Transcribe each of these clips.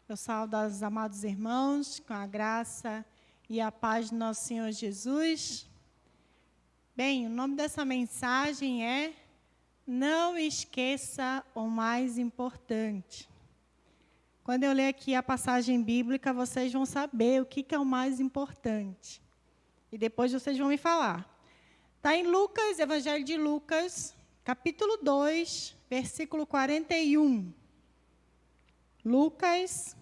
Eu saúdo os amados irmãos com a graça e a paz do nosso Senhor Jesus. Bem, o nome dessa mensagem é Não Esqueça o Mais Importante. Quando eu ler aqui a passagem bíblica, vocês vão saber o que é o mais importante. E depois vocês vão me falar. Está em Lucas, Evangelho de Lucas, capítulo 2, versículo 41. Lucas,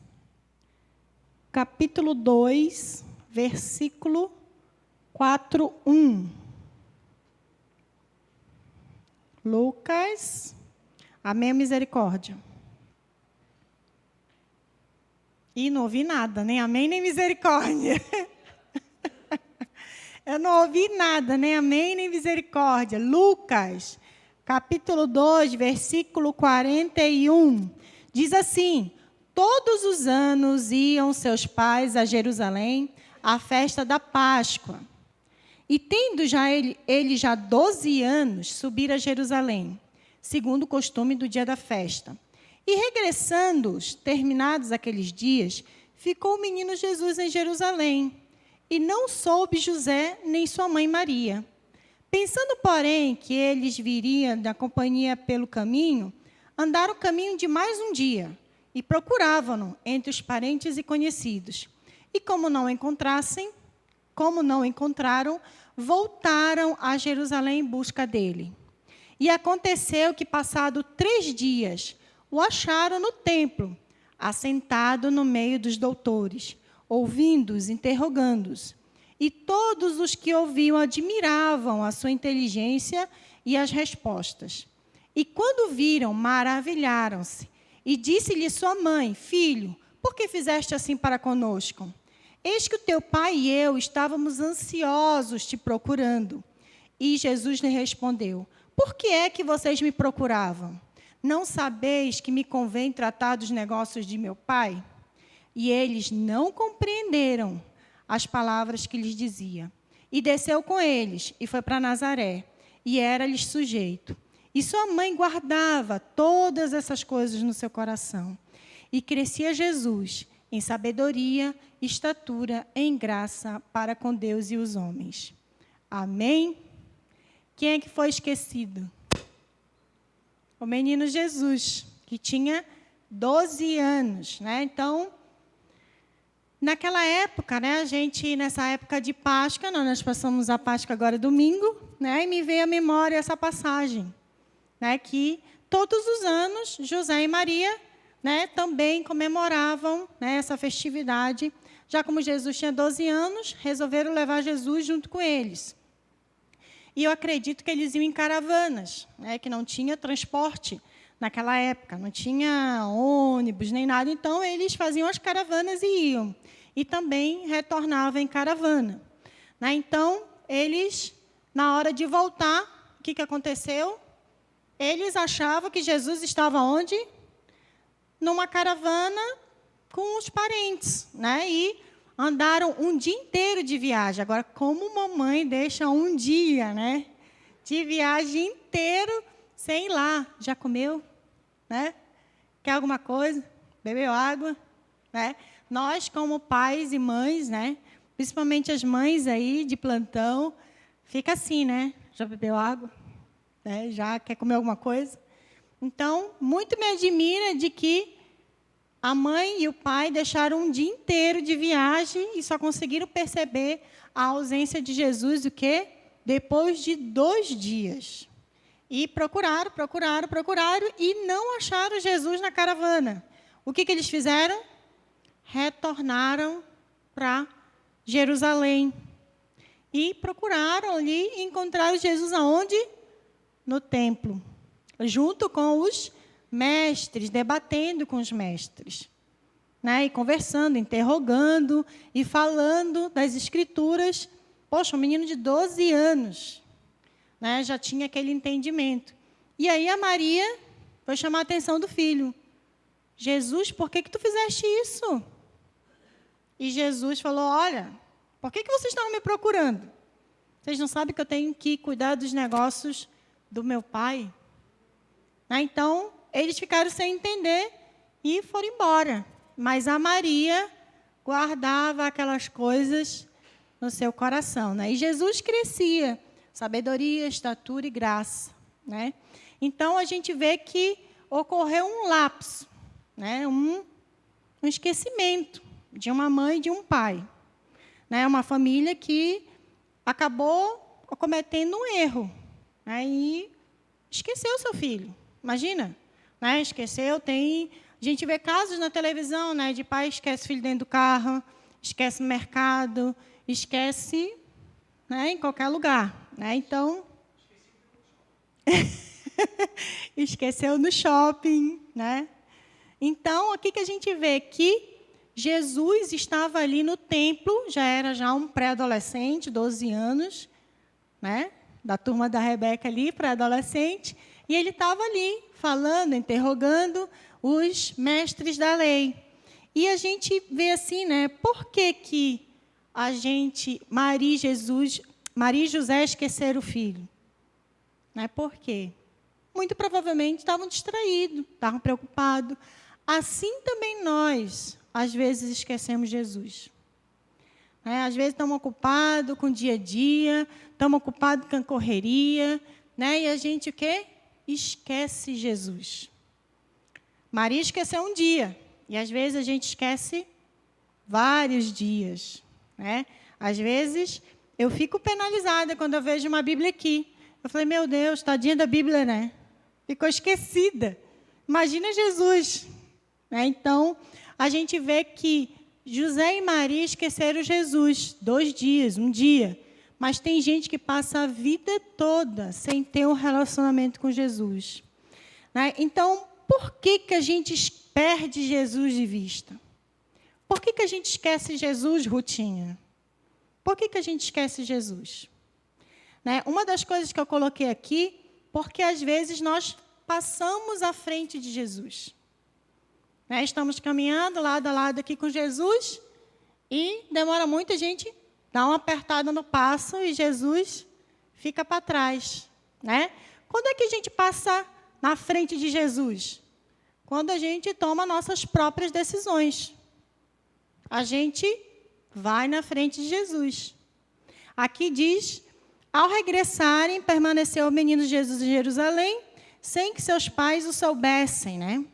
capítulo 2, versículo 4:1. Lucas, amém, misericórdia. Ih, não ouvi nada, nem amém, nem misericórdia. Eu não ouvi nada, nem amém, nem misericórdia. Lucas, capítulo 2, versículo 41. Diz assim: todos os anos iam seus pais a Jerusalém à festa da Páscoa. E tendo ele já 12 anos, subir a Jerusalém, segundo o costume do dia da festa. E regressando, terminados aqueles dias, ficou o menino Jesus em Jerusalém, e não soube José nem sua mãe Maria. Pensando, porém, que eles viriam da companhia pelo caminho, andaram o caminho de mais um dia, e procuravam-no entre os parentes e conhecidos. E como não encontraram, voltaram a Jerusalém em busca dele. E aconteceu que, passado 3 dias, o acharam no templo, assentado no meio dos doutores, ouvindo-os, interrogando-os. E todos os que ouviam admiravam a sua inteligência e as respostas. E quando viram, maravilharam-se. E disse-lhe sua mãe: filho, por que fizeste assim para conosco? Eis que o teu pai e eu estávamos ansiosos te procurando. E Jesus lhe respondeu: por que é que vocês me procuravam? Não sabeis que me convém tratar dos negócios de meu pai? E eles não compreenderam as palavras que lhes dizia. E desceu com eles, e foi para Nazaré, e era-lhes sujeito. E sua mãe guardava todas essas coisas no seu coração. E crescia Jesus em sabedoria, estatura, em graça para com Deus e os homens. Amém? Quem é que foi esquecido? O menino Jesus, que tinha 12 anos, né? Então, naquela época, né, nessa época de Páscoa, nós passamos a Páscoa agora domingo, né, e me veio à memória essa passagem, né, que todos os anos José e Maria, né, também comemoravam, né, essa festividade. Já como Jesus tinha 12 anos, resolveram levar Jesus junto com eles. E eu acredito que eles iam em caravanas, né, que não tinha transporte naquela época, não tinha ônibus nem nada, então eles faziam as caravanas e iam. E também retornavam em caravana. Né? Então, eles, na hora de voltar, o que aconteceu? Eles achavam que Jesus estava onde? Numa caravana com os parentes, né? E andaram um dia inteiro de viagem. Agora, como mamãe deixa um dia, né, de viagem inteiro sem ir lá? Já comeu? Né? Quer alguma coisa? Bebeu água? Né? Nós, como pais e mães, né, principalmente as mães aí de plantão, fica assim, né? Já bebeu água? Né? Já quer comer alguma coisa? Então, muito me admira de que a mãe e o pai deixaram um dia inteiro de viagem e só conseguiram perceber a ausência de Jesus, o quê? Depois de 2 dias. E procuraram e não acharam Jesus na caravana. O que eles fizeram? Retornaram para Jerusalém. E procuraram ali e encontraram Jesus aonde? No templo. Junto com os mestres, debatendo com os mestres. Né? E conversando, interrogando e falando das Escrituras. Poxa, um menino de 12 anos. Né? Já tinha aquele entendimento. E aí a Maria foi chamar a atenção do filho. Jesus, por que tu fizeste isso? E Jesus falou: olha, por que vocês estão me procurando? Vocês não sabem que eu tenho que cuidar dos negócios do meu pai? Então, eles ficaram sem entender e foram embora. mas a Maria guardava aquelas coisas no seu coração, né? E Jesus crescia, sabedoria, estatura e graça, né? Então, a gente vê que ocorreu um lapso, né? Um esquecimento de uma mãe e de um pai, né? Uma família que acabou cometendo um erro, né? E esqueceu seu filho. Imagina, né? Esqueceu, a gente vê casos na televisão, né, de pai que esquece o filho dentro do carro, esquece no mercado, esquece, né, em qualquer lugar, né? Então, esqueceu no shopping, né? Então, aqui que a gente vê que Jesus estava ali no templo, já era um pré-adolescente, 12 anos, né? Da turma da Rebeca ali, pré-adolescente, e ele estava ali falando, interrogando os mestres da lei. E a gente vê assim, né? Por que Maria e José esqueceram o filho? Né? Por quê? Muito provavelmente estavam distraídos, estavam preocupados. Assim também nós, às vezes, esquecemos Jesus. Né? Às vezes estamos ocupados com o dia a dia, estamos ocupados com a correria, né? E a gente o quê? Esquece Jesus. Maria esqueceu um dia, e às vezes a gente esquece vários dias, né? Às vezes eu fico penalizada quando eu vejo uma Bíblia aqui. Eu falei, meu Deus, tadinha da Bíblia, né? Ficou esquecida. Imagina Jesus. Né? Então, a gente vê que José e Maria esqueceram Jesus 2 dias, um dia. Mas tem gente que passa a vida toda sem ter um relacionamento com Jesus. Né? Então, por que a gente perde Jesus de vista? Por que a gente esquece Jesus, Rutinha? Por que a gente esquece Jesus? Né? Uma das coisas que eu coloquei aqui, porque às vezes nós passamos à frente de Jesus. Né? Estamos caminhando lado a lado aqui com Jesus e demora muito a gente dar uma apertada no passo e Jesus fica para trás. Né? Quando é que a gente passa na frente de Jesus? Quando a gente toma nossas próprias decisões. A gente vai na frente de Jesus. Aqui diz, ao regressarem, permaneceu o menino Jesus em Jerusalém, sem que seus pais o soubessem, né?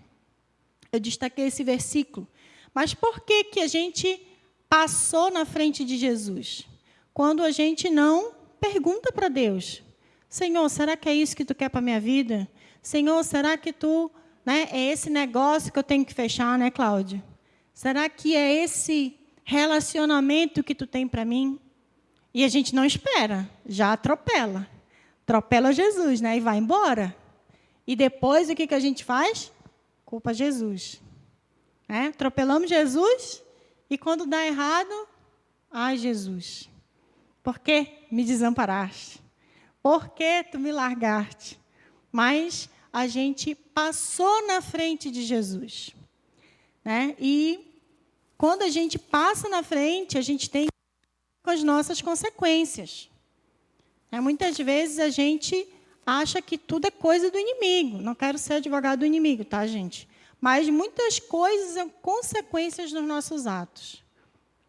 Eu destaquei esse versículo. Mas por que a gente passou na frente de Jesus? Quando a gente não pergunta para Deus, Senhor, será que é isso que tu quer para a minha vida? Senhor, será que tu, né, é esse negócio que eu tenho que fechar, né, Cláudia? Será que é esse relacionamento que tu tem para mim? E a gente não espera, já atropela. Atropela Jesus, né? E vai embora. E depois, o que a gente faz? Culpa Jesus. Né? Atropelamos Jesus e quando dá errado, ai, Jesus, por que me desamparaste? Por que tu me largaste? Mas a gente passou na frente de Jesus. Né? E quando a gente passa na frente, a gente tem com as nossas consequências. Muitas vezes a gente acha que tudo é coisa do inimigo. Não quero ser advogado do inimigo, tá, gente? Mas muitas coisas são consequências dos nossos atos.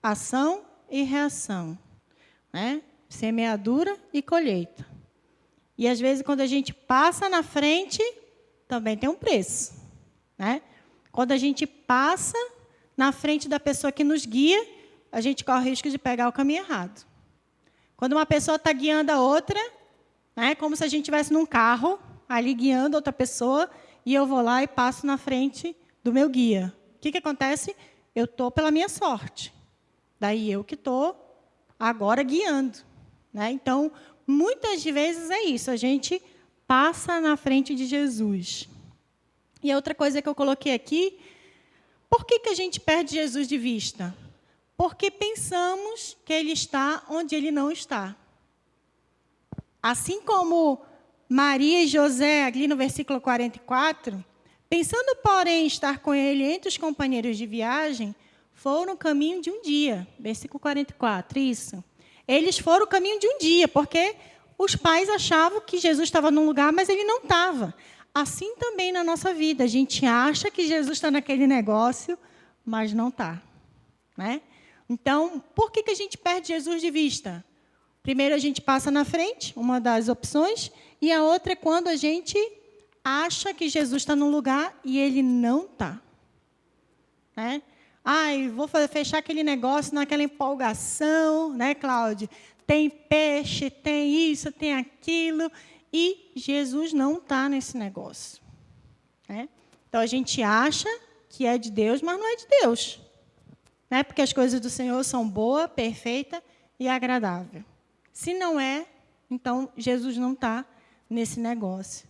Ação e reação. Né? Semeadura e colheita. E, às vezes, quando a gente passa na frente, também tem um preço. Né? Quando a gente passa na frente da pessoa que nos guia, a gente corre o risco de pegar o caminho errado. Quando uma pessoa está guiando a outra, né, como se a gente estivesse num carro, ali guiando outra pessoa, e eu vou lá e passo na frente do meu guia. O que acontece? Eu estou pela minha sorte. Daí eu que estou agora guiando. Né? Então, muitas vezes é isso, a gente passa na frente de Jesus. E a outra coisa que eu coloquei aqui, por que a gente perde Jesus de vista? Porque pensamos que ele está onde ele não está. Assim como Maria e José, ali no versículo 44, pensando, porém, estar com ele entre os companheiros de viagem, foram o caminho de um dia. Versículo 44, isso. Eles foram o caminho de um dia, porque os pais achavam que Jesus estava num lugar, mas ele não estava. Assim também na nossa vida, a gente acha que Jesus está naquele negócio, mas não está. Né? Então, por que a gente perde Jesus de vista? Primeiro, a gente passa na frente, uma das opções, e a outra é quando a gente acha que Jesus está num lugar e ele não está. Né? Vou fechar aquele negócio naquela empolgação, né, Cláudia? Tem peixe, tem isso, tem aquilo, e Jesus não está nesse negócio. Né? Então, a gente acha que é de Deus, mas não é de Deus. Né? Porque as coisas do Senhor são boa, perfeita e agradável. Se não é, então Jesus não está nesse negócio.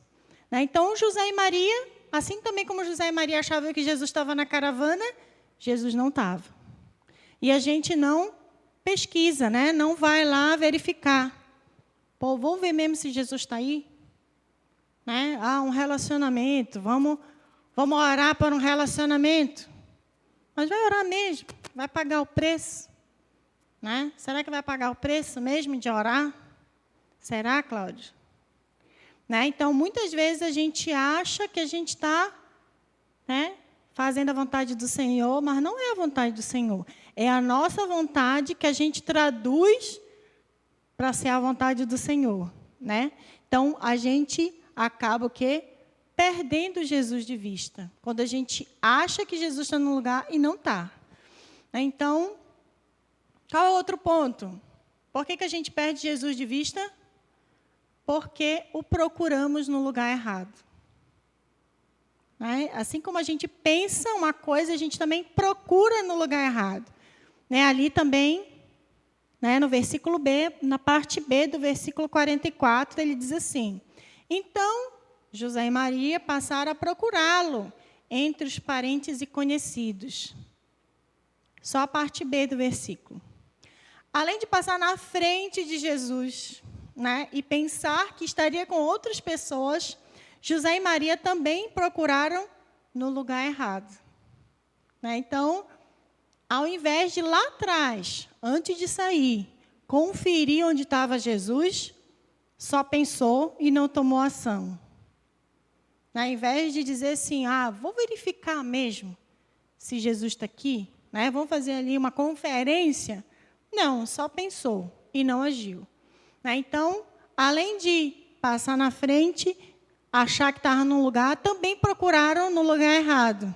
Né? Então, José e Maria, assim também como José e Maria achavam que Jesus estava na caravana, Jesus não estava. E a gente não pesquisa, né? Não vai lá verificar. Pô, vamos ver mesmo se Jesus está aí? Né? Um relacionamento, vamos orar por um relacionamento. Mas vai orar mesmo? Vai pagar o preço? Né? Será que vai pagar o preço mesmo de orar? Será, Cláudio? Né? Então, muitas vezes a gente acha que a gente está, né, fazendo a vontade do Senhor, mas não é a vontade do Senhor. É a nossa vontade que a gente traduz para ser a vontade do Senhor. Né? Então, a gente acaba o quê? Perdendo Jesus de vista. Quando a gente acha que Jesus está num lugar e não está. Então, qual é o outro ponto? Por que a gente perde Jesus de vista? Porque o procuramos no lugar errado. Né? Assim como a gente pensa uma coisa, a gente também procura no lugar errado. Né? Ali também, né, no versículo B, na parte B do versículo 44, ele diz assim: então, José e Maria passaram a procurá-lo entre os parentes e conhecidos. Só a parte B do versículo. Além de passar na frente de Jesus, né, e pensar que estaria com outras pessoas, José e Maria também procuraram no lugar errado. Né? Então, ao invés de lá atrás, antes de sair, conferir onde estava Jesus, só pensou e não tomou ação. Ao invés de dizer assim, vou verificar mesmo se Jesus está aqui, né? Vamos fazer ali uma conferência. Não, só pensou e não agiu. Né? Então, além de passar na frente, achar que estava num lugar, também procuraram no lugar errado.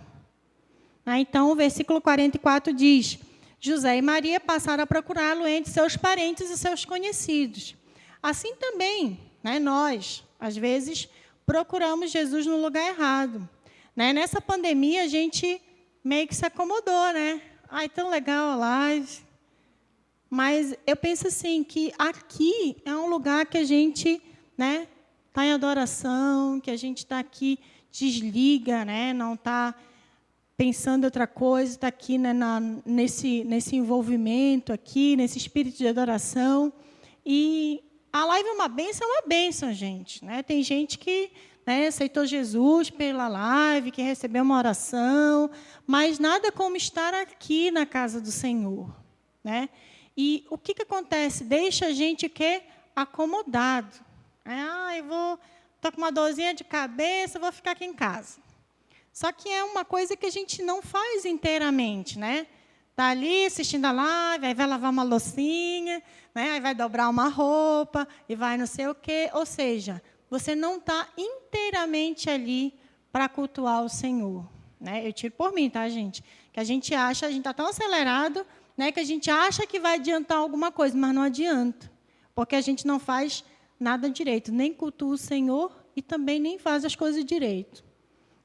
Né? Então, o versículo 44 diz: José e Maria passaram a procurá-lo entre seus parentes e seus conhecidos. Assim também, né, nós, às vezes, procuramos Jesus no lugar errado. Né? Nessa pandemia, a gente meio que se acomodou, né? Tão legal a live. Mas eu penso assim, que aqui é um lugar que a gente, né, está em adoração, que a gente está aqui, desliga, né, não está pensando em outra coisa, está aqui, né, nesse envolvimento aqui, nesse espírito de adoração. E a live é uma bênção, gente. Né? Tem gente que, né, aceitou Jesus pela live, que recebeu uma oração, mas nada como estar aqui na casa do Senhor. Né? E o que acontece? Deixa a gente acomodado. Estou com uma dorzinha de cabeça, vou ficar aqui em casa. Só que é uma coisa que a gente não faz inteiramente, né? Está ali assistindo a live, aí vai lavar uma loucinha, né? Aí vai dobrar uma roupa, e vai não sei o quê. Ou seja, você não está inteiramente ali para cultuar o Senhor. Né? Eu tiro por mim, tá, gente? Que a gente está tão acelerado, né, que a gente acha que vai adiantar alguma coisa, mas não adianta. Porque a gente não faz nada direito, nem cultua o Senhor e também nem faz as coisas direito.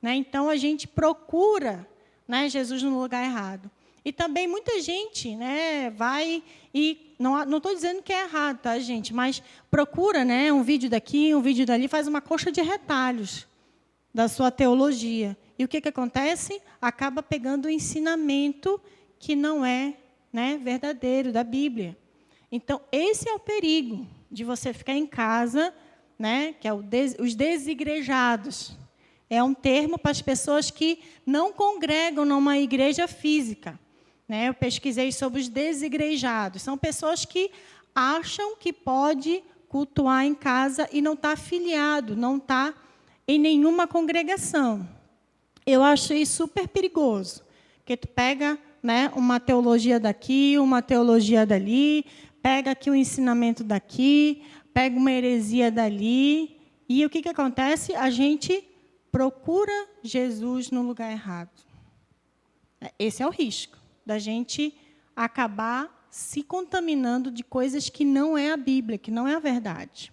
Né? Então, a gente procura, né, Jesus no lugar errado. E também muita gente, né, vai e... Não estou dizendo que é errado, tá, gente? Mas procura, né, um vídeo daqui, um vídeo dali, faz uma coxa de retalhos da sua teologia. E o que acontece? Acaba pegando o ensinamento que não é, né, verdadeiro, da Bíblia. Então, esse é o perigo de você ficar em casa, né, que é os desigrejados. É um termo para as pessoas que não congregam numa igreja física. Né? Eu pesquisei sobre os desigrejados. São pessoas que acham que pode cultuar em casa e não está afiliado, não está em nenhuma congregação. Eu acho isso super perigoso. porque tu pega, né, uma teologia daqui, uma teologia dali, pega aqui um ensinamento daqui, pega uma heresia dali, e o que acontece? A gente procura Jesus no lugar errado. Esse é o risco, da gente acabar se contaminando de coisas que não é a Bíblia, que não é a verdade.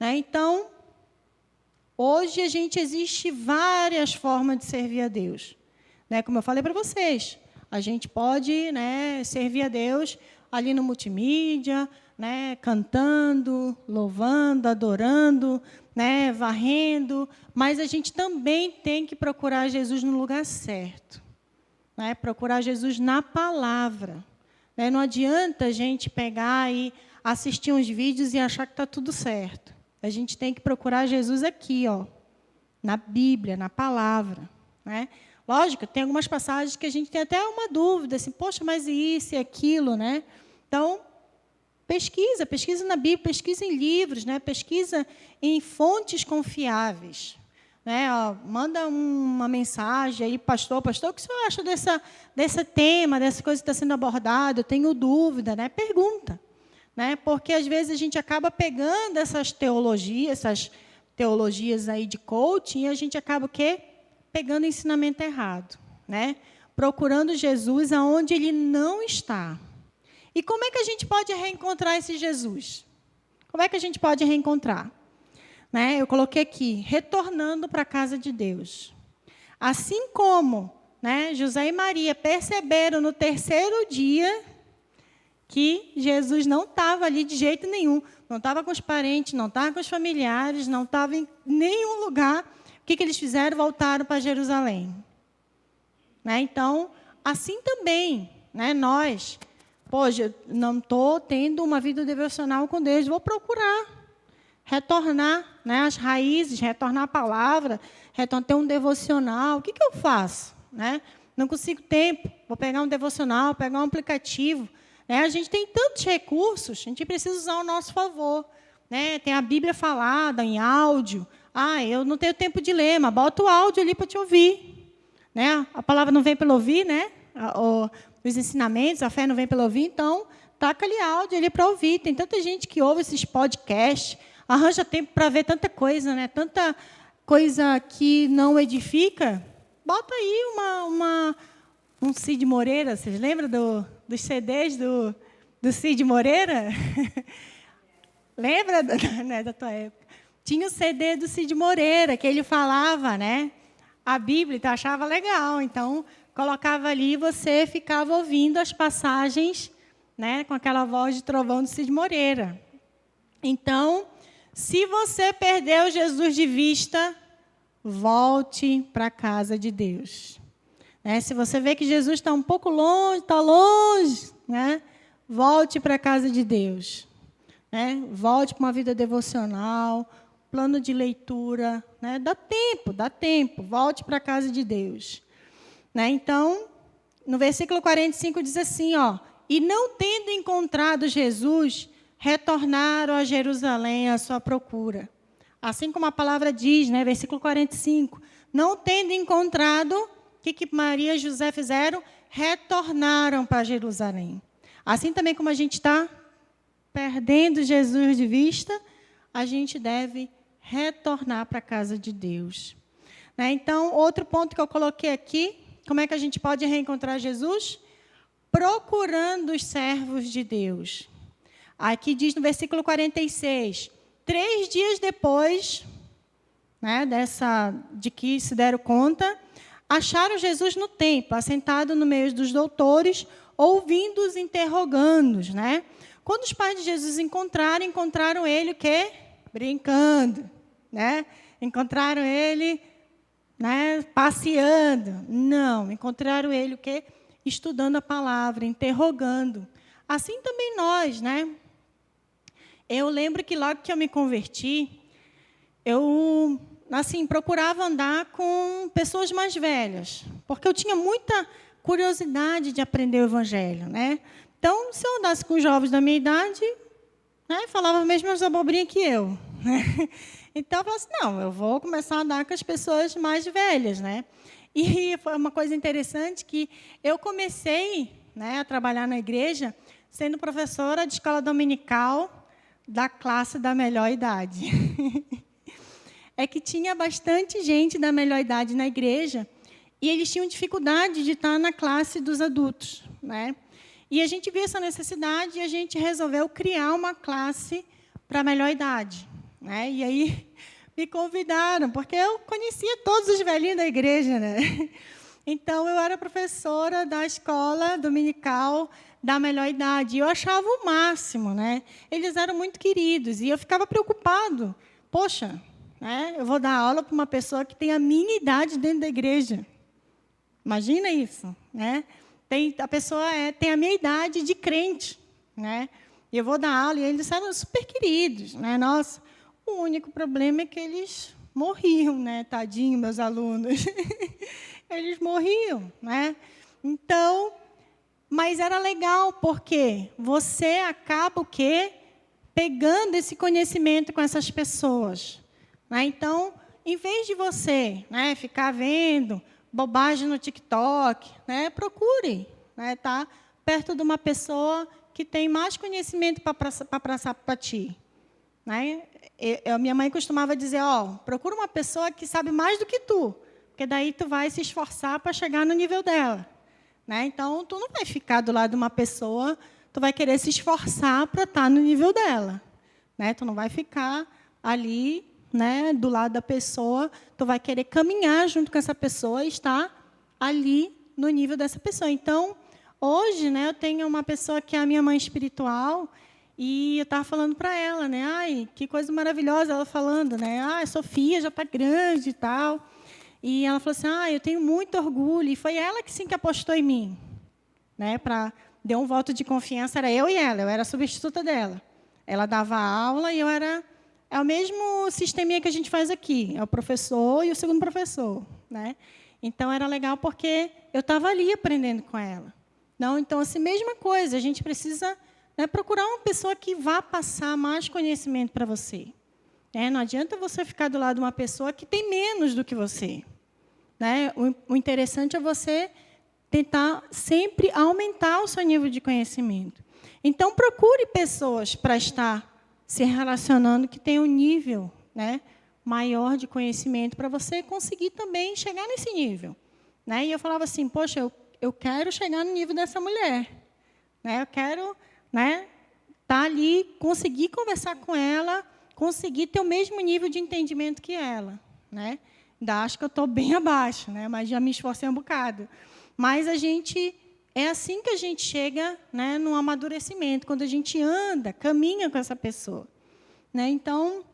Então, hoje existe várias formas de servir a Deus. Como eu falei para vocês, a gente pode, servir a Deus ali no multimídia, cantando, louvando, adorando, varrendo, mas a gente também tem que procurar Jesus no lugar certo. Procurar Jesus na palavra. Não adianta a gente pegar e assistir uns vídeos e achar que está tudo certo. A gente tem que procurar Jesus aqui, na Bíblia, na palavra. Lógico, tem algumas passagens que a gente tem até uma dúvida, assim, poxa, mas isso e aquilo, Então, pesquisa na Bíblia, pesquisa em livros, pesquisa em fontes confiáveis. Manda uma mensagem aí, pastor, o que o senhor acha desse tema, dessa coisa que está sendo abordada? Eu tenho dúvida, pergunta. Porque, às vezes, a gente acaba pegando essas teologias aí de coaching, e a gente acaba o quê? Pegando o ensinamento errado. Procurando Jesus aonde ele não está. E como é que a gente pode reencontrar esse Jesus? Como é que a gente pode reencontrar? Eu coloquei aqui, retornando para a casa de Deus. Assim como José e Maria perceberam no terceiro dia que Jesus não estava ali de jeito nenhum, não estava com os parentes, não estava com os familiares, não estava em nenhum lugar. O que eles fizeram? Voltaram para Jerusalém. Então, assim também, nós, poxa, não estou tendo uma vida devocional com Deus, vou procurar retornar às raízes, retornar à palavra, ter um devocional. O que eu faço? Não consigo tempo, vou pegar um devocional, pegar um aplicativo. A gente tem tantos recursos, a gente precisa usar ao nosso favor. Tem a Bíblia falada em áudio. Eu não tenho tempo de ler, mas bota o áudio ali para te ouvir. A palavra não vem pelo ouvir, os ensinamentos, a fé não vem pelo ouvir, então, taca ali áudio ali para ouvir. Tem tanta gente que ouve esses podcasts, arranja tempo para ver tanta coisa, tanta coisa que não edifica. Bota aí um Cid Moreira. Vocês lembram dos CDs do Cid Moreira? Lembra da tua época? Tinha o CD do Cid Moreira, que ele falava a Bíblia, então achava legal. Então, colocava ali e você ficava ouvindo as passagens com aquela voz de trovão do Cid Moreira. Então, se você perdeu Jesus de vista, volte para a casa de Deus. Se você vê que Jesus está um pouco longe, está longe, volte para a casa de Deus. Volte para uma vida devocional, plano de leitura. Dá tempo, volte para a casa de Deus. Então, no versículo 45 diz assim, e não tendo encontrado Jesus, retornaram a Jerusalém à sua procura. Assim como a palavra diz, versículo 45, não tendo encontrado, o que Maria e José fizeram? Retornaram para Jerusalém. Assim também como a gente está perdendo Jesus de vista, a gente deve retornar para a casa de Deus. Então, outro ponto que eu coloquei aqui, como é que a gente pode reencontrar Jesus? Procurando os servos de Deus. Aqui diz no versículo 46, 3 dias depois de que se deram conta, acharam Jesus no templo, assentado no meio dos doutores, ouvindo-os, interrogando-os. Quando os pais de Jesus encontraram ele o quê? Brincando. Encontraram ele passeando. Não, encontraram ele o quê? Estudando a palavra, interrogando. Assim também nós, Eu lembro que logo que eu me converti, eu procurava andar com pessoas mais velhas, porque eu tinha muita curiosidade de aprender o Evangelho. Então, se eu andasse com jovens da minha idade, falava as mesmas abobrinhas que eu. Então, eu falei assim, não, eu vou começar a andar com as pessoas mais velhas. E foi uma coisa interessante que eu comecei, né, a trabalhar na igreja sendo professora de escola dominical da classe da melhor idade. É que tinha bastante gente da melhor idade na igreja e eles tinham dificuldade de estar na classe dos adultos, né? E a gente viu essa necessidade e a gente resolveu criar uma classe para a melhor idade, né? E aí me convidaram, porque eu conhecia todos os velhinhos da igreja, né? Então, eu era professora da escola dominical da melhor idade. E eu achava o máximo, né? Eles eram muito queridos. E eu ficava preocupado. Poxa, né? Eu vou dar aula para uma pessoa que tem a minha idade dentro da igreja. Imagina isso, né? A pessoa tem a minha idade de crente, né? E eu vou dar aula, e eles eram super queridos, né? Nossa, o único problema é que eles morriam, né? Tadinho, meus alunos. Eles morriam, né? Então, mas era legal, porque você acaba o quê? Pegando esse conhecimento com essas pessoas, né? Então, em vez de você, né, ficar vendo bobagem no TikTok, né, procure, né, tá perto de uma pessoa que tem mais conhecimento para passar para ti, né? Minha mãe costumava dizer, procura uma pessoa que sabe mais do que tu, porque daí tu vai se esforçar para chegar no nível dela, né? Então, tu não vai ficar do lado de uma pessoa, tu vai querer se esforçar para estar no nível dela, né? Tu não vai ficar ali, né, do lado da pessoa, tu vai querer caminhar junto com essa pessoa e estar ali no nível dessa pessoa. Então, hoje, né, eu tenho uma pessoa que é a minha mãe espiritual, e eu estava falando para ela, né? Ai, que coisa maravilhosa, ela falando, né? A Sofia já está grande e tal. E ela falou assim, eu tenho muito orgulho. E foi ela que sim que apostou em mim, né? Deu um voto de confiança, era eu e ela, eu era a substituta dela. Ela dava aula e eu era... É o mesmo sisteminha que a gente faz aqui, é o professor e o segundo professor, né? Então, era legal porque eu estava ali aprendendo com ela. Não, então, assim, mesma coisa, a gente precisa, né, procurar uma pessoa que vá passar mais conhecimento para você. Não adianta você ficar do lado de uma pessoa que tem menos do que você, né? O interessante é você tentar sempre aumentar o seu nível de conhecimento. Então, procure pessoas para estar se relacionando que tenham um nível, né, maior de conhecimento para você conseguir também chegar nesse nível, né? E eu falava assim, poxa, eu quero chegar no nível dessa mulher, né? Eu quero, né, estar ali, conseguir conversar com ela, conseguir ter o mesmo nível de entendimento que ela, né? Ainda acho que eu estou bem abaixo, né? Mas já me esforcei um bocado. Mas é assim que a gente chega, né, no amadurecimento, quando a gente anda, caminha com essa pessoa, né? Então,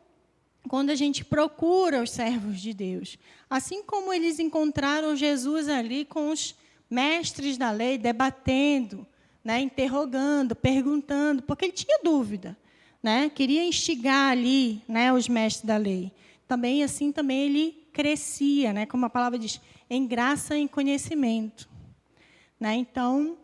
quando a gente procura os servos de Deus, assim como eles encontraram Jesus ali com os mestres da lei, debatendo, né, interrogando, perguntando, porque ele tinha dúvida, né? Queria instigar ali, né, os mestres da lei. Também assim também ele crescia, né, como a palavra diz, em graça e em conhecimento, né? Então,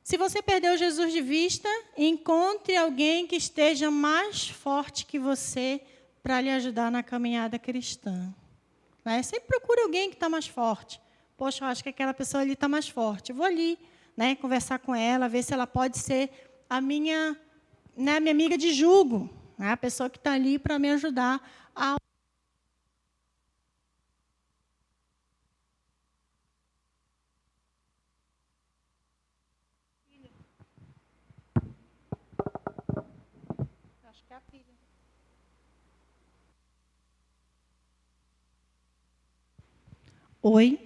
se você perdeu Jesus de vista, encontre alguém que esteja mais forte que você para lhe ajudar na caminhada cristã, né? Sempre procure alguém que está mais forte. Poxa, eu acho que aquela pessoa ali está mais forte. Eu vou ali, né, conversar com ela, ver se ela pode ser a minha, né, minha amiga de jugo, né, a pessoa que está ali para me ajudar a... Acho que é a pilha. Oi?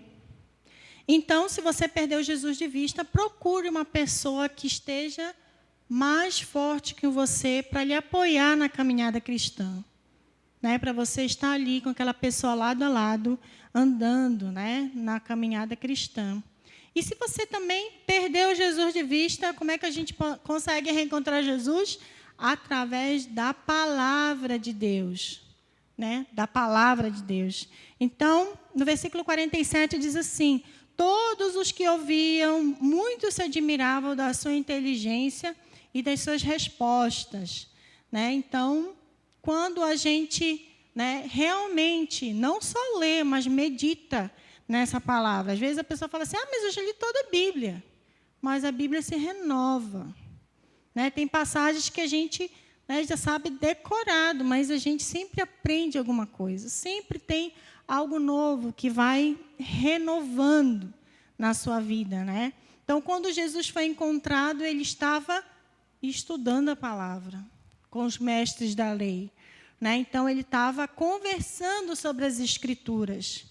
Então, se você perdeu Jesus de vista, procure uma pessoa que esteja mais forte que você para lhe apoiar na caminhada cristã, né? Para você estar ali com aquela pessoa lado a lado, andando, né, na caminhada cristã. E se você também perdeu Jesus de vista, como é que a gente consegue reencontrar Jesus? Através da palavra de Deus, né? Da palavra de Deus. Então, no versículo 47 diz assim: todos os que ouviam, muitos se admiravam da sua inteligência e das suas respostas, né? Então, quando a gente, né, realmente não só lê, mas medita nessa palavra. Às vezes a pessoa fala assim, mas eu já li toda a Bíblia. Mas a Bíblia se renova. Né? Tem passagens que a gente, né, já sabe decorado, mas a gente sempre aprende alguma coisa. Sempre tem algo novo que vai renovando na sua vida. Né? Então, quando Jesus foi encontrado, ele estava estudando a palavra com os mestres da lei. Né? Então, ele estava conversando sobre as Escrituras,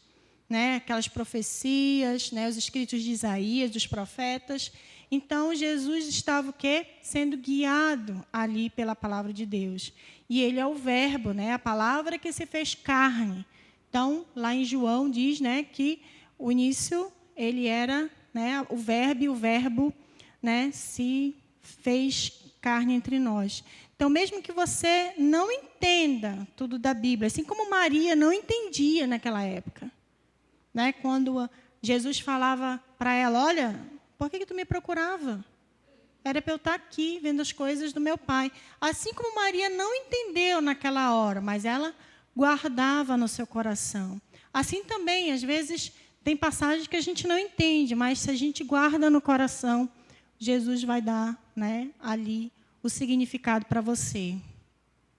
né? Aquelas profecias, né? Os escritos de Isaías, dos profetas. Então, Jesus estava o quê? Sendo guiado ali pela palavra de Deus. E ele é o verbo, né? A palavra que se fez carne. Então, lá em João diz, né, que o início, ele era, né, o verbo, e o verbo, né, se fez carne entre nós. Então, mesmo que você não entenda tudo da Bíblia, assim como Maria não entendia naquela época, né, quando Jesus falava para ela, olha, por que tu me procurava? Era para eu estar aqui, vendo as coisas do meu Pai. Assim como Maria não entendeu naquela hora, mas ela guardava no seu coração. Assim também, às vezes, tem passagens que a gente não entende, mas se a gente guarda no coração, Jesus vai dar, né, ali o significado para você.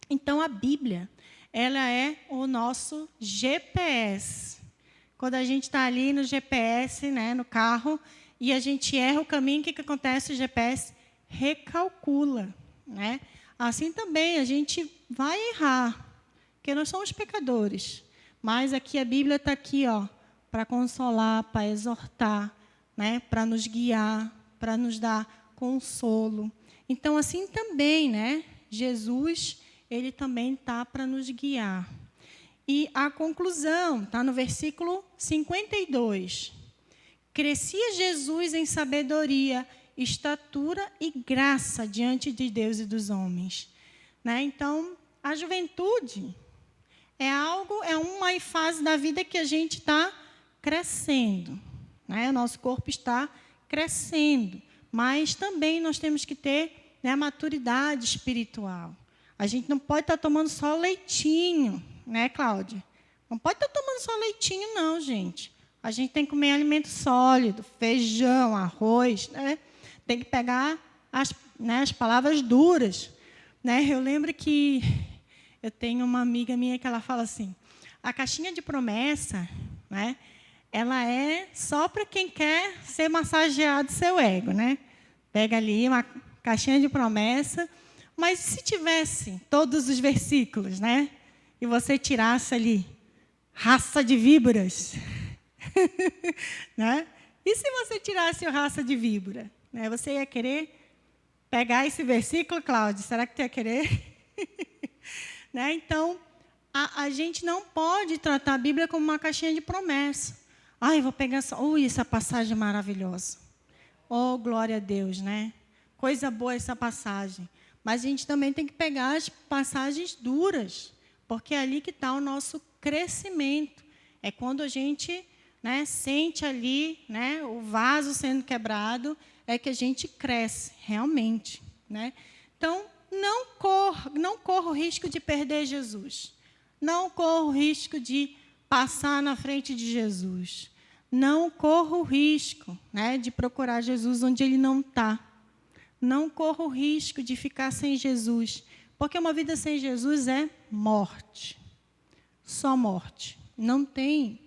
Então, a Bíblia, ela é o nosso GPS. Quando a gente está ali no GPS, né, no carro, e a gente erra o caminho, o que acontece? O GPS recalcula. Né? Assim também, a gente vai errar, porque nós somos pecadores. Mas aqui a Bíblia está aqui, para consolar, para exortar, né, para nos guiar, para nos dar consolo. Então, assim também, né, Jesus, ele também está para nos guiar. E a conclusão está no versículo 52. Crescia Jesus em sabedoria, estatura e graça diante de Deus e dos homens. Né? Então, a juventude é uma fase da vida que a gente está crescendo. Né? O nosso corpo está crescendo. Mas também nós temos que ter, né, maturidade espiritual. A gente não pode estar tomando só leitinho, né, Cláudia? Não pode estar tomando só leitinho, não, gente. A gente tem que comer alimento sólido, feijão, arroz, né? Tem que pegar as palavras duras. Né? Eu lembro que eu tenho uma amiga minha que ela fala assim, a caixinha de promessa, né, ela é só para quem quer ser massageado seu ego. Né? Pega ali uma caixinha de promessa, mas se tivesse todos os versículos, né, e você tirasse ali, raça de víboras, né? E se você tirasse o raça de víbora? Né? Você ia querer pegar esse versículo, Cláudio? Será que tu ia querer? Né? Então, a gente não pode tratar a Bíblia como uma caixinha de promessa. Ai, vou pegar essa passagem maravilhosa. Oh, glória a Deus, né? Coisa boa essa passagem. Mas a gente também tem que pegar as passagens duras, porque é ali que está o nosso crescimento. É quando a gente, né, sente ali, né, o vaso sendo quebrado, é que a gente cresce, realmente. Né? Então, não corra o risco de perder Jesus. Não corra o risco de passar na frente de Jesus. Não corra o risco, né, de procurar Jesus onde ele não está. Não corra o risco de ficar sem Jesus, porque uma vida sem Jesus é morte. Só morte. Não tem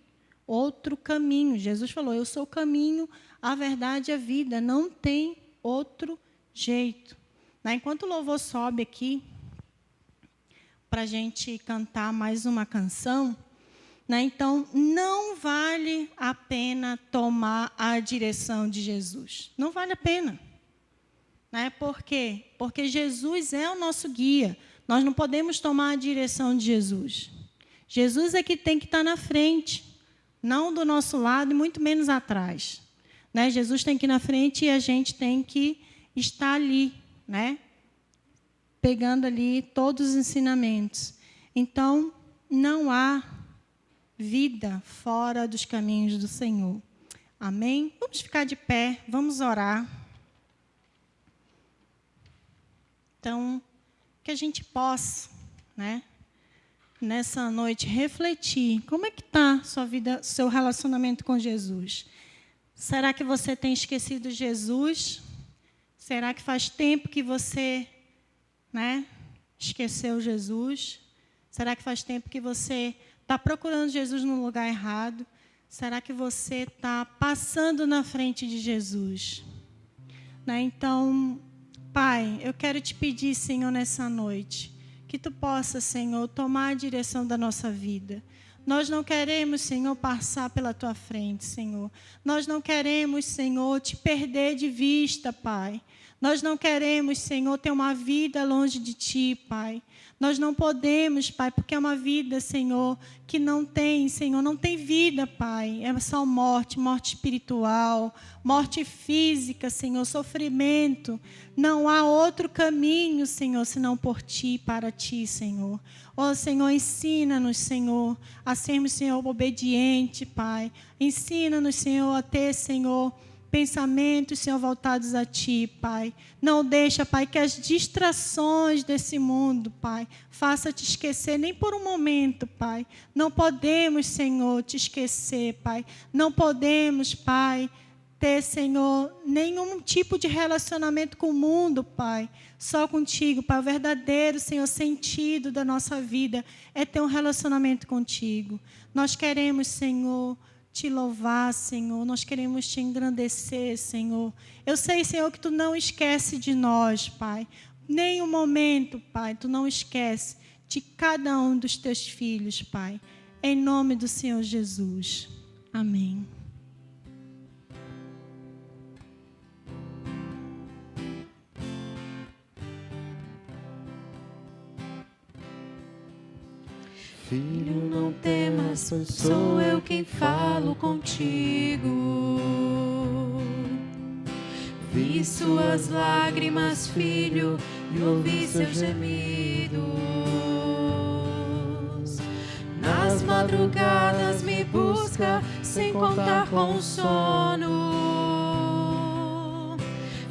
outro caminho. Jesus falou, eu sou o caminho, a verdade e a vida. Não tem outro jeito. Né? Enquanto o louvor sobe aqui, para a gente cantar mais uma canção, né? Então, não vale a pena tomar a direção de Jesus. Não vale a pena. Né? Por quê? Porque Jesus é o nosso guia. Nós não podemos tomar a direção de Jesus. Jesus é que tem que estar na frente, não do nosso lado e muito menos atrás. Né? Jesus tem que ir na frente e a gente tem que estar ali, né? Pegando ali todos os ensinamentos. Então, não há vida fora dos caminhos do Senhor. Amém? Vamos ficar de pé, vamos orar. Então, que a gente possa, né, nessa noite, refletir. Como é que está sua vida, seu relacionamento com Jesus? Será que você tem esquecido Jesus? Será que faz tempo que você, esqueceu Jesus? Será que faz tempo que você está procurando Jesus no lugar errado? Será que você está passando na frente de Jesus? Então, Pai, eu quero te pedir, Senhor, nessa noite, que Tu possa, Senhor, tomar a direção da nossa vida. Nós não queremos, Senhor, passar pela Tua frente, Senhor. Nós não queremos, Senhor, te perder de vista, Pai. Nós não queremos, Senhor, ter uma vida longe de Ti, Pai. Nós não podemos, Pai, porque é uma vida, Senhor, que não tem, Senhor, não tem vida, Pai. É só morte, morte espiritual, morte física, Senhor, sofrimento. Não há outro caminho, Senhor, senão por Ti, para Ti, Senhor. Ó, Senhor, ensina-nos, Senhor, a sermos, Senhor, obedientes, Pai. Ensina-nos, Senhor, a ter, Senhor, pensamentos, Senhor, voltados a Ti, Pai. Não deixa, Pai, que as distrações desse mundo, Pai, faça te esquecer nem por um momento, Pai. Não podemos, Senhor, te esquecer, Pai. Não podemos, Pai, ter, Senhor, nenhum tipo de relacionamento com o mundo, Pai. Só contigo, Pai. O verdadeiro, Senhor, sentido da nossa vida é ter um relacionamento contigo. Nós queremos, Senhor, te louvar, Senhor. Nós queremos te engrandecer, Senhor. Eu sei, Senhor, que Tu não esquece de nós, Pai. Nem um momento, Pai, Tu não esquece de cada um dos Teus filhos, Pai. Em nome do Senhor Jesus. Amém. Filho, não temas, sou eu quem falo contigo. Vi suas lágrimas, filho, e ouvi seus gemidos. Nas madrugadas me busca, sem contar com o sono.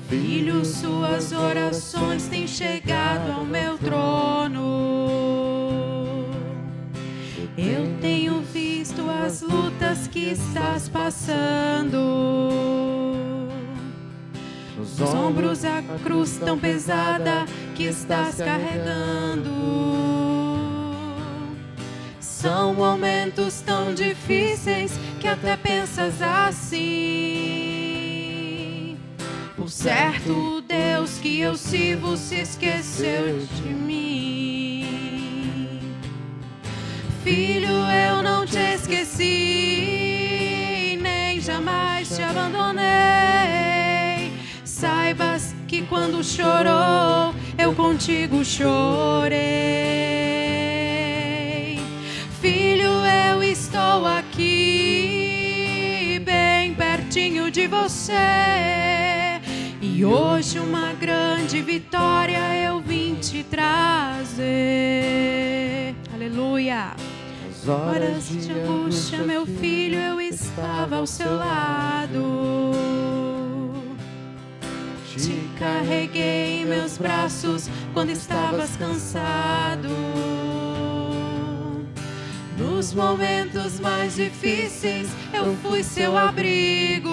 Filho, suas orações têm chegado ao meu trono. Eu tenho visto as lutas que estás passando. Nos ombros a cruz tão pesada que estás carregando. São momentos tão difíceis que até pensas assim. Por certo, o Deus que eu sirvo se esqueceu de mim. Filho, eu não te esqueci, nem jamais te abandonei. Saibas que quando chorou, eu contigo chorei. Filho, eu estou aqui, bem pertinho de você. E hoje uma grande vitória eu vim te trazer. Aleluia. Horas de angústia, meu filho, eu estava ao seu lado. Te carreguei em meus braços quando estavas cansado. Nos momentos mais difíceis, eu fui seu abrigo.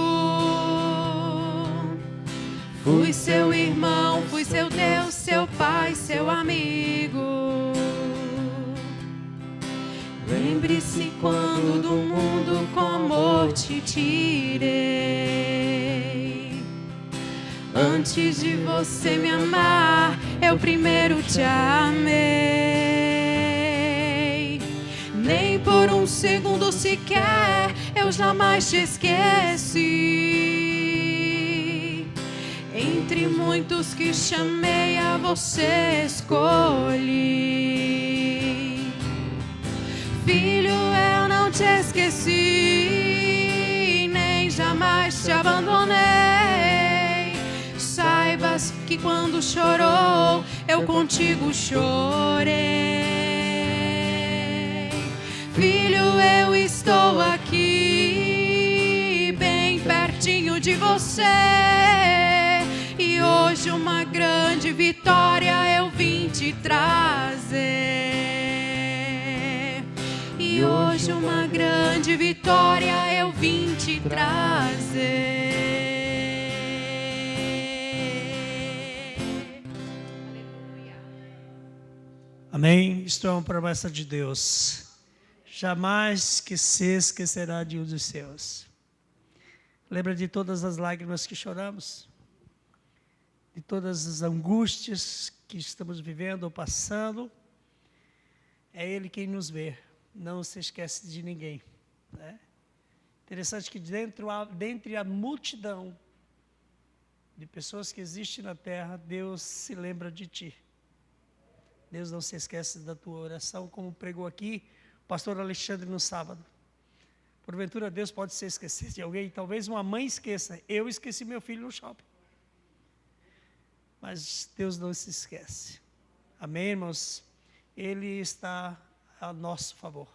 Fui seu irmão, fui seu Deus, seu pai, seu amigo. Lembre-se quando do mundo com amor te tirei. Antes de você me amar, eu primeiro te amei. Nem por um segundo sequer eu jamais te esqueci. Entre muitos que chamei, a você escolhi. Filho, eu não te esqueci, nem jamais te abandonei. Saibas que quando chorou, eu contigo chorei. Filho, eu estou aqui, bem pertinho de você. E hoje uma grande vitória eu vim te trazer. hoje uma grande vitória eu vim te trazer. Amém? Isto é uma promessa de Deus. Jamais que se esquecerá de um dos seus. Lembra de todas as lágrimas que choramos? De todas as angústias que estamos vivendo ou passando? É Ele quem nos vê. Não se esquece de ninguém. Né? Interessante que dentre a multidão de pessoas que existe na terra, Deus se lembra de ti. Deus não se esquece da tua oração, como pregou aqui o pastor Alexandre no sábado. Porventura Deus pode se esquecer de alguém, talvez uma mãe esqueça. Eu esqueci meu filho no shopping. Mas Deus não se esquece. Amém, irmãos? Ele está a nosso favor.